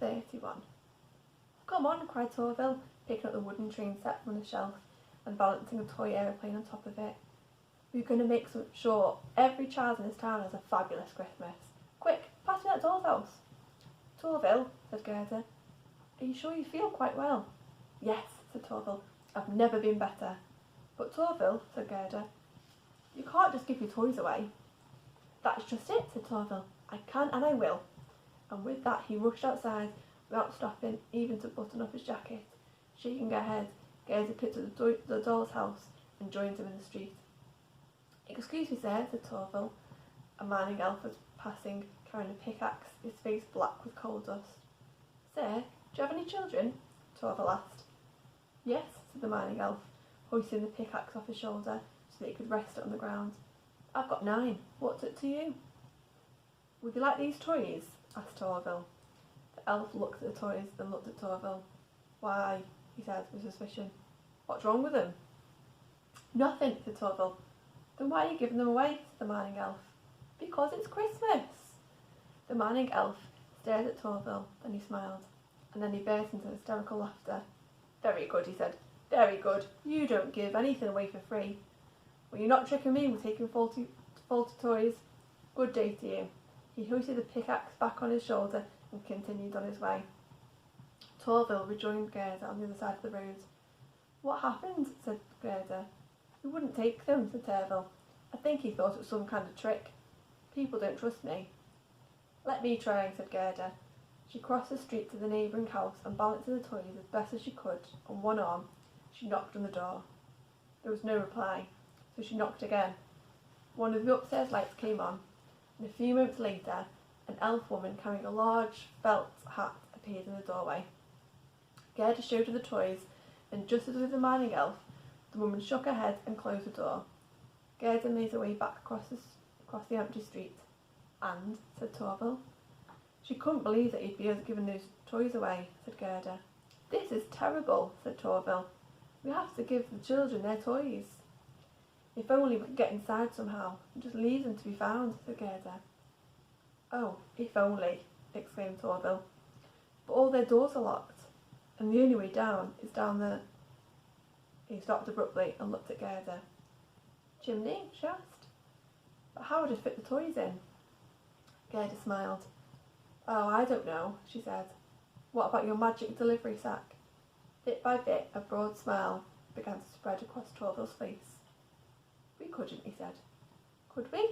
31. Come on, cried Torville, picking up the wooden train set from the shelf and balancing a toy aeroplane on top of it. We're going to make sure every child in this town has a fabulous Christmas. Quick, pass me that doll's house. Torville, said Gerda, are you sure you feel quite well? Yes, said Torville, I've never been better. But Torville, said Gerda, you can't just give your toys away. That's just it, said Torville. I can and I will. And with that he rushed outside without stopping even to button up his jacket. Shaking her head, Gerda picked up the doll's house and joined him in the street. Excuse me, sir, said Torville. A mining elf was passing, carrying a pickaxe, his face black with coal dust. Sir, do you have any children? Torville asked. Yes, said the mining elf, hoisting the pickaxe off his shoulder so that he could rest it on the ground. I've got 9. What's it to you? Would you like these toys? Asked Torville. The elf looked at the toys, then looked at Torville. Why, he said with suspicion. What's wrong with them? Nothing, said Torville. Then why are you giving them away? Said the mining elf. Because it's Christmas. The mining elf stared at Torville, then he smiled, and then he burst into hysterical laughter. Very good, he said. Very good. You don't give anything away for free. Well, you're not tricking me with taking faulty toys. Good day to you. He hoisted the pickaxe back on his shoulder and continued on his way. Torville rejoined Gerda on the other side of the road. What happened? Said Gerda. He wouldn't take them, said Torville. I think he thought it was some kind of trick. People don't trust me. Let me try, said Gerda. She crossed the street to the neighbouring house and balancing the toys as best as she could on one arm, she knocked on the door. There was no reply, so she knocked again. One of the upstairs lights came on, and a few moments later, an elf woman carrying a large felt hat appeared in the doorway. Gerda showed her the toys, and just as with the mining elf, the woman shook her head and closed the door. Gerda made her way back across the empty street. And, said Torville. She couldn't believe that he'd be giving those toys away, said Gerda. This is terrible, said Torville. We have to give the children their toys. If only we could get inside somehow and just leave them to be found, said Gerda. Oh, if only, exclaimed Torville. But all their doors are locked, and the only way down is down the... He stopped abruptly and looked at Gerda. Chimney? She asked. But how would I fit the toys in? Gerda smiled. Oh, I don't know, she said. What about your magic delivery sack? Bit by bit, a broad smile began to spread across Torville's face. We couldn't, he said. Could we?